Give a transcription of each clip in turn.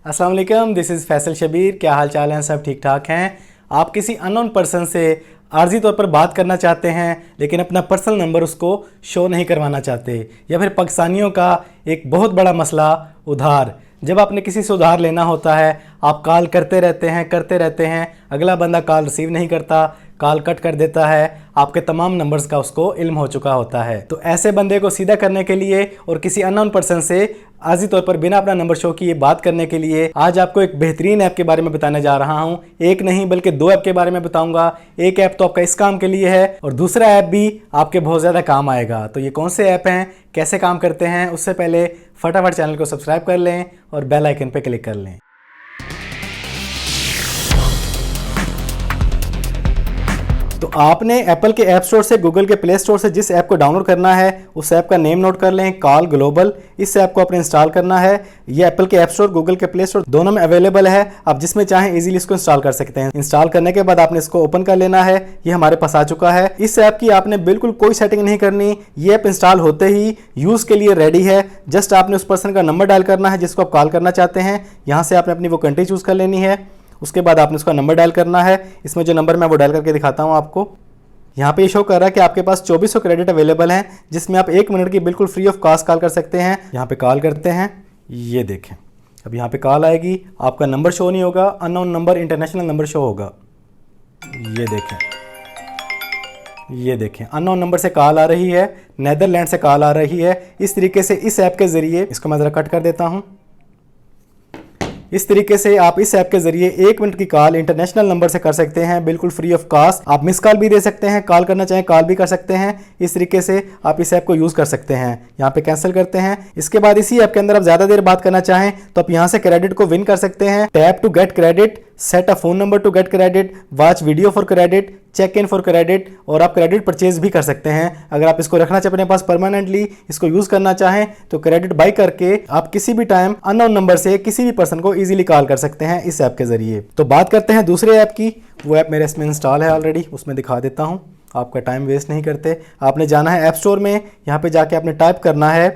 अस्सलाम वालेकुम, this is Faisal Shabir. क्या हाल चाल हैं? सब ठीक ठाक हैं। आप किसी अननोन पर्सन से आर्जी तौर पर बात करना चाहते हैं लेकिन अपना पर्सनल नंबर उसको शो नहीं करवाना चाहते, या फिर पाकिस्तानियों का एक बहुत बड़ा मसला उधार। जब आपने किसी से उधार लेना होता है आप कॉल करते रहते हैं, अगला बंदा कॉल रिसीव नहीं करता, कॉल कट कर देता है, आपके तमाम नंबर्स का उसको इल्म हो चुका होता है। तो ऐसे बंदे को सीधा करने के लिए और किसी अननोन पर्सन से आर्जी तौर पर बिना अपना नंबर शो किए बात करने के लिए आज आपको एक बेहतरीन ऐप के बारे में बताने जा रहा हूं। एक नहीं बल्कि दो ऐप के बारे में बताऊंगा। एक ऐप तो आपका इस काम के लिए है और दूसरा ऐप भी आपके बहुत ज़्यादा काम आएगा। तो ये कौन से ऐप हैं, कैसे काम करते हैं, उससे पहले फटाफट चैनल को सब्सक्राइब कर लें और बेल आइकन पर क्लिक कर लें। तो आपने एप्पल के ऐप स्टोर से, गूगल के प्ले स्टोर से जिस ऐप को डाउनलोड करना है उस ऐप का नेम नोट कर लें, कॉल ग्लोबल। इस ऐप को आपने इंस्टॉल करना है। ये एप्पल के ऐप स्टोर, गूगल के प्ले स्टोर दोनों में अवेलेबल है। आप जिसमें चाहें इजीली इसको इंस्टॉल कर सकते हैं। इंस्टॉल करने के बाद आपने इसको ओपन कर लेना है। ये हमारे पास आ चुका है। इस ऐप की आपने बिल्कुल कोई सेटिंग नहीं करनी। ये ऐप इंस्टॉल होते ही यूज़ के लिए रेडी है। जस्ट आपने उस पर्सन का नंबर डायल करना है जिसको आप कॉल करना चाहते हैं। यहाँ से आपने अपनी वो कंट्री चूज़ कर लेनी है। उसके बाद आपने उसका नंबर डायल करना है। इसमें जो नंबर मैं वो डायल करके दिखाता हूँ आपको। यहाँ पे ये शो कर रहा है कि आपके पास 2400 क्रेडिट अवेलेबल हैं, जिसमें आप 1 मिनट की बिल्कुल फ्री ऑफ कॉस्ट कॉल कर सकते हैं। यहाँ पे कॉल करते हैं, ये देखें अब यहाँ पे कॉल आएगी, आपका नंबर शो नहीं होगा, unknown number, international number show होगा। ये देखें अननोन नंबर से कॉल आ रही है, नेदरलैंड से कॉल आ रही है। इस तरीके से इस ऐप के ज़रिए, इसको मैं ज़रा कट कर देता हूँ। इस तरीके से आप इस ऐप के जरिए 1 मिनट की कॉल इंटरनेशनल नंबर से कर सकते हैं बिल्कुल फ्री ऑफ कॉस्ट। आप मिस कॉल भी दे सकते हैं, कॉल करना चाहें कॉल भी कर सकते हैं। इस तरीके से आप इस ऐप को यूज़ कर सकते हैं। यहाँ पे कैंसिल करते हैं। इसके बाद इसी ऐप के अंदर आप ज़्यादा देर बात करना चाहें तो आप यहाँ से क्रेडिट को विन कर सकते हैं। Tap to get credit, set a phone number to get credit, watch video for credit, check in for credit, और आप क्रेडिट परचेज भी कर सकते हैं। अगर आप इसको रखना चाहें अपने पास परमानेंटली, इसको यूज़ करना चाहें तो क्रेडिट बाई करके आप किसी भी टाइम अननोन नंबर से किसी भी पर्सन को इजीली कॉल कर सकते हैं इस ऐप के ज़रिए। तो बात करते हैं दूसरे ऐप की। वो ऐप मेरे इसमें इंस्टॉल है ऑलरेडी, उसमें दिखा देता हूँ। आपका टाइम वेस्ट नहीं करते। आपने जाना है ऐप स्टोर में, यहाँ पर जाके आपने टाइप करना है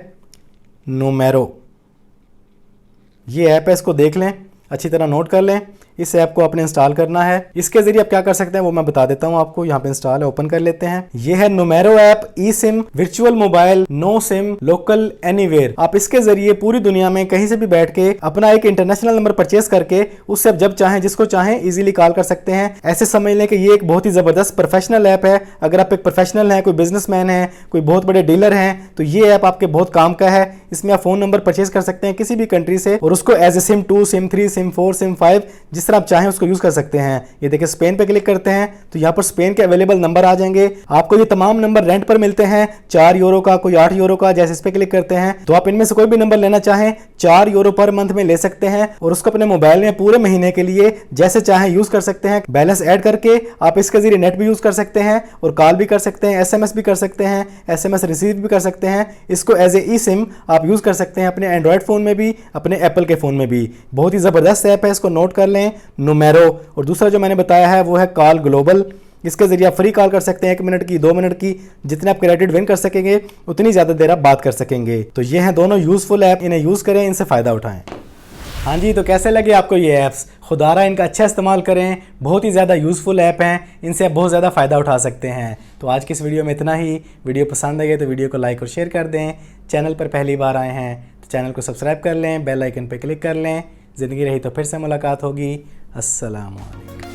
नुमेरो। ये ऐप है, इसको देख लें, अच्छी तरह नोट कर लें। इस ऐप को आपने इंस्टॉल करना है। इसके जरिए आप क्या कर सकते हैं वो मैं बता देता हूं आपको। यहाँ पे इंस्टॉल है, ओपन कर लेते हैं। ये है Numero app, e SIM, virtual mobile, no SIM, local, anywhere. आप इसके जरिए पूरी दुनिया में कहीं से भी बैठ के अपना एक इंटरनेशनल नंबर परचेज करके उससे आप जब चाहें, जिसको चाहें, इजीली कॉल कर सकते हैं। ऐसे समझ लें कि ये एक बहुत ही जबरदस्त प्रोफेशनल ऐप है। अगर आप एक प्रोफेशनल हैं, कोई बिजनेसमैन है, कोई बहुत बड़े डीलर हैं, तो ये ऐप आपके बहुत काम का है। इसमें आप फोन नंबर परचेज कर सकते हैं किसी भी कंट्री से और उसको as a SIM 2, SIM 3, SIM 4, SIM 5 जिस तरह आप चाहें उसको यूज कर सकते हैं। ये देखिए स्पेन पे क्लिक करते हैं तो यहाँ पर स्पेन के अवेलेबल नंबर आ जाएंगे। आपको ये तमाम नंबर रेंट पर मिलते हैं, 4 यूरो का, कोई 8 यूरो का। जैसे इस पे क्लिक करते हैं तो आप इनमें से कोई भी नंबर लेना चाहें 4 यूरो पर मंथ में ले सकते हैं और उसको अपने मोबाइल में पूरे महीने के लिए जैसे चाहें यूज कर सकते हैं। बैलेंस ऐड करके आप इसके जरिए नेट भी यूज कर सकते हैं और कॉल भी कर सकते हैं, SMS भी कर सकते हैं, SMS रिसीव भी कर सकते हैं। इसको एज ए ई सिम आप यूज कर सकते हैं अपने एंड्रॉयड फोन में भी, अपने एप्पल के फोन में भी। बहुत ही जबरदस्त ऐप है, इसको नोट कर लें, नुमेरो। और दूसरा जो मैंने बताया है वो है कॉल ग्लोबल। इसके जरिए आप फ्री कॉल कर सकते हैं, 1 मिनट की, 2 मिनट की, जितने आप क्रेडिट विन कर सकेंगे उतनी ज़्यादा देर आप बात कर सकेंगे। तो ये हैं दोनों यूज़फुल ऐप, इन्हें यूज़ करें, इनसे फ़ायदा उठाएं। हाँ जी, तो कैसे लगे आपको ये ऐप्स? खुदारा इनका अच्छा इस्तेमाल करें, बहुत ही ज़्यादा यूज़फुल ऐप हैं, इनसे आप बहुत ज़्यादा फ़ायदा उठा सकते हैं। तो आज की इस वीडियो में इतना ही। वीडियो पसंद आई तो वीडियो को लाइक और शेयर कर दें। चैनल पर पहली बार आए हैं तो चैनल को सब्सक्राइब कर लें, बेल आइकन पर क्लिक कर लें। ज़िंदगी रही तो फिर से मुलाकात होगी। अस्सलाम वालेकुम।